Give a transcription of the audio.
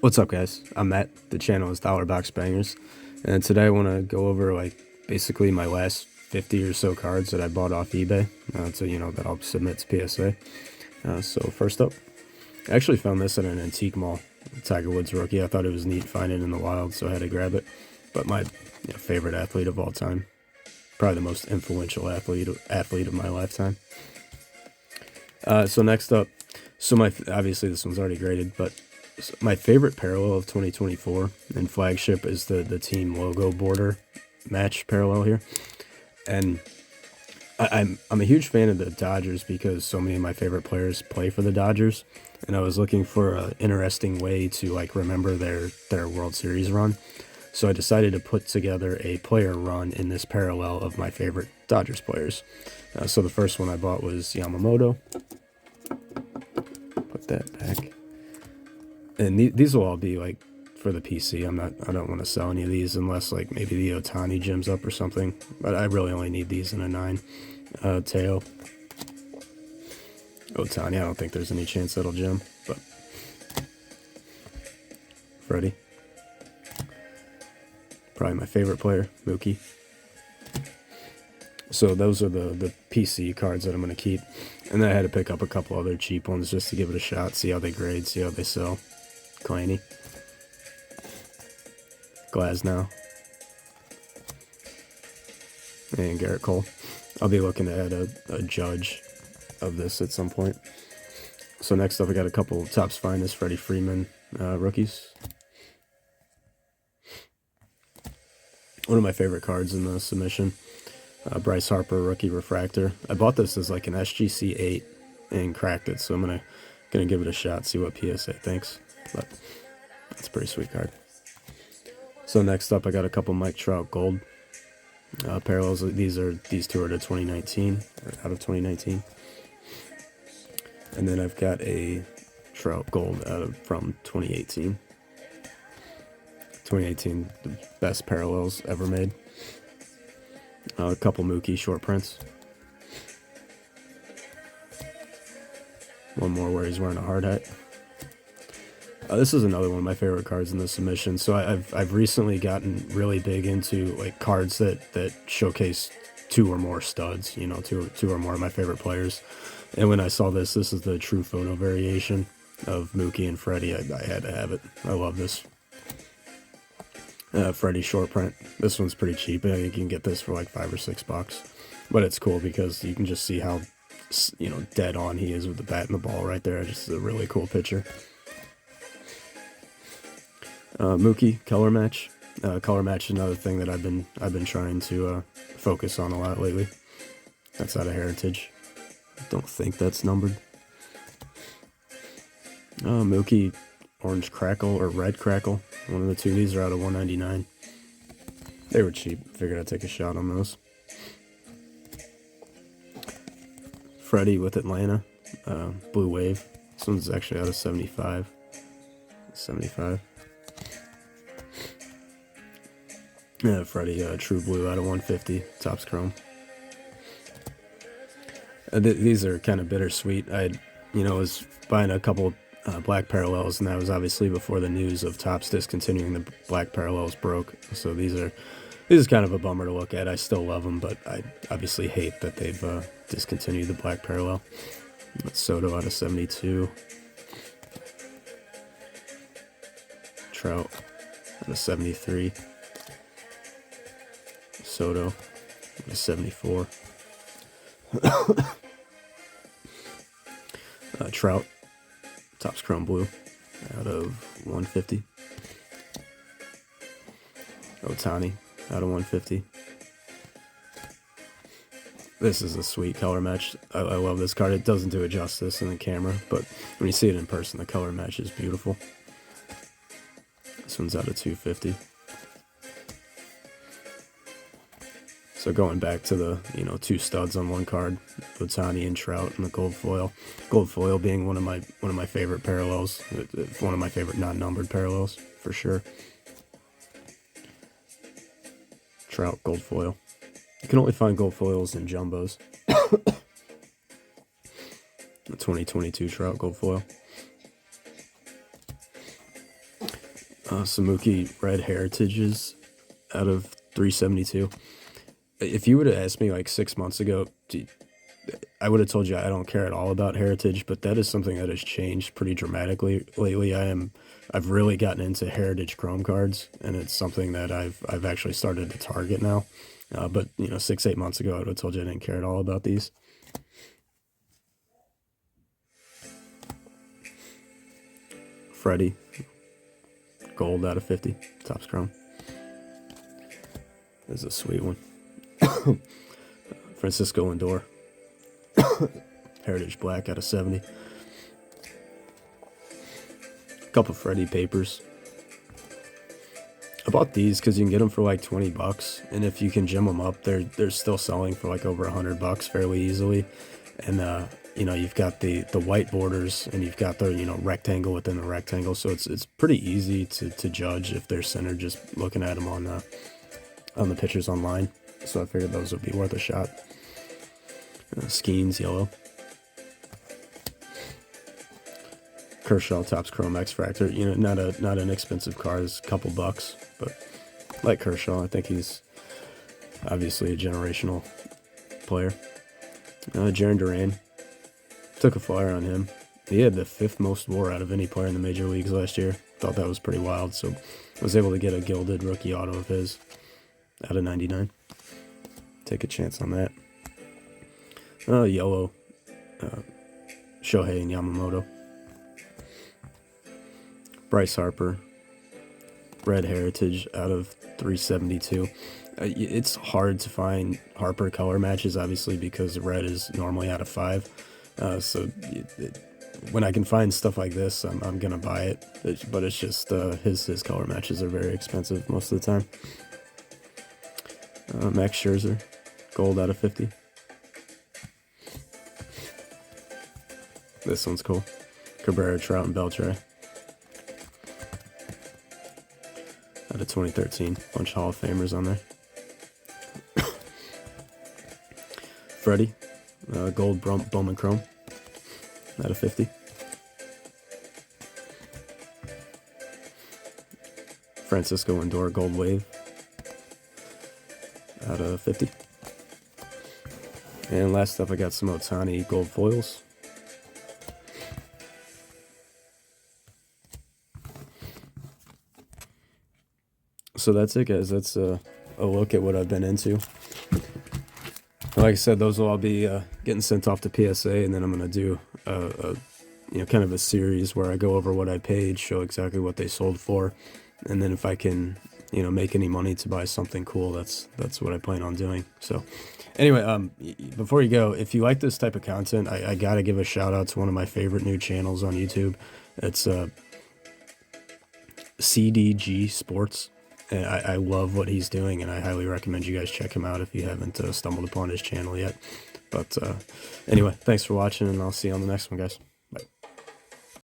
What's up, guys? I'm Matt. The channel is Dollar Box Bangers, and today I want to go over basically my last 50 or so cards that I bought off eBay. That I'll submit to PSA. So first up, I actually found this at an antique mall. Tiger Woods rookie. I thought it was neat finding it in the wild, so I had to grab it. But my favorite athlete of all time, probably the most influential athlete of my lifetime. So next up, obviously this one's already graded, but my favorite parallel of 2024 in flagship is the team logo border match parallel here, and I'm a huge fan of the Dodgers because so many of my favorite players play for the Dodgers, and I was looking for an interesting way to remember their World Series run, so I decided to put together a player run in this parallel of my favorite Dodgers players. So the first one I bought was Yamamoto. Put that back. And these will all be for the PC. I don't want to sell any of these unless maybe the Ohtani gems up or something. But I really only need these in a 9. Teo. Ohtani, I don't think there's any chance that'll gem. But Freddie. Probably my favorite player, Mookie. So those are the PC cards that I'm going to keep. And then I had to pick up a couple other cheap ones just to give it a shot, see how they grade, see how they sell. Claney. Glasnow. And Garrett Cole. I'll be looking to add a judge of this at some point. So next up, I got a couple Topps Finest Freddie Freeman rookies. One of my favorite cards in the submission. Bryce Harper rookie refractor. I bought this as an SGC 8 and cracked it, so I'm gonna give it a shot, see what PSA thinks. But it's a pretty sweet card. So next up, I got a couple Mike Trout gold parallels. These two are to 2019, or out of 2019. And then I've got a Trout gold from 2018. 2018, the best parallels ever made. A couple Mookie short prints. One more where he's wearing a hard hat. This is another one of my favorite cards in the submission. So I've recently gotten really big into cards that showcase 2 or more studs. Two or more of my favorite players. And when I saw this is the true photo variation of Mookie and Freddie. I had to have it. I love this. Freddie short print. This one's pretty cheap. I think you can get this for $5 or $6. But it's cool because you can just see how dead on he is with the bat and the ball right there. Just a really cool picture. Mookie color match. Color match is another thing that I've been trying to focus on a lot lately. That's out of Heritage. I don't think that's numbered. Mookie orange crackle or red crackle. One of the two. These are out of 199. They were cheap. Figured I'd take a shot on those. Freddie with Atlanta. Blue Wave. This one's actually out of 75. 75. Yeah, Freddie True Blue out of 150. Topps Chrome. These are kind of bittersweet. I was buying a couple black parallels, and that was obviously before the news of Topps discontinuing the black parallels broke. So these is kind of a bummer to look at. I still love them, but I obviously hate that they've discontinued the black parallel. That's Soto out of 72. Trout out of 73. Soto out of 74. Trout, Topps Chrome Blue out of 150. Ohtani out of 150. This is a sweet color match. I love this card. It doesn't do it justice in the camera, but when you see it in person, the color match is beautiful. This one's out of 250. So going back to the 2 studs on one card, Ohtani and Trout, and the gold foil. Gold foil being one of my favorite parallels. One of my favorite non-numbered parallels for sure. Trout gold foil. You can only find gold foils in jumbos. The 2022 Trout gold foil. Samuki Red Heritages out of 372. If you would have asked me like 6 months ago, I would have told you I don't care at all about heritage, but that is something that has changed pretty dramatically lately. I've really gotten into heritage chrome cards, and it's something that I've actually started to target now. But 6-8 months ago, I would have told you I didn't care at all about these. Freddie, gold out of 50, Topps chrome. This is a sweet one. Francisco Lindor, heritage black out of 70. Couple Freddie papers. I bought these because you can get them for like $20, and if you can gem them up, they're still selling for like over $100 fairly easily. And you've got the white borders, and you've got the rectangle within the rectangle, so it's pretty easy to judge if they're centered just looking at them on the pictures online. So I figured those would be worth a shot. Skeens yellow. Kershaw Topps Chrome X Fractor. Not an expensive card. It's a couple bucks, but like Kershaw, I think he's obviously a generational player. Jarren Duran. Took a flyer on him. He had the 5th most WAR out of any player in the major leagues last year. Thought that was pretty wild. So I was able to get a gilded rookie auto of his out of 99. Take a chance on that. Yellow. Shohei and Yamamoto. Bryce Harper, Red Heritage out of 372. It's hard to find Harper color matches, obviously, because red is normally out of 5. So when I can find stuff like this, I'm gonna buy it. But it's just his color matches are very expensive most of the time. Max Scherzer, gold out of 50. This one's cool. Cabrera, Trout, and Beltre. Out of 2013. Bunch of Hall of Famers on there. Freddie. Gold Bowman Chrome. Out of 50. Francisco Lindor Gold Wave. Out of 50. And last up, I got some Ohtani Gold Foils. So that's it, guys. That's a look at what I've been into. Like I said, those will all be getting sent off to PSA, and then I'm going to do kind of a series where I go over what I paid, show exactly what they sold for, and then if I can make any money to buy something cool, that's what I plan on doing. So anyway, before you go, if you like this type of content, I got to give a shout out to one of my favorite new channels on YouTube. It's CDG Sports. I love what he's doing, and I highly recommend you guys check him out if you haven't stumbled upon his channel yet. But anyway, thanks for watching, and I'll see you on the next one, guys.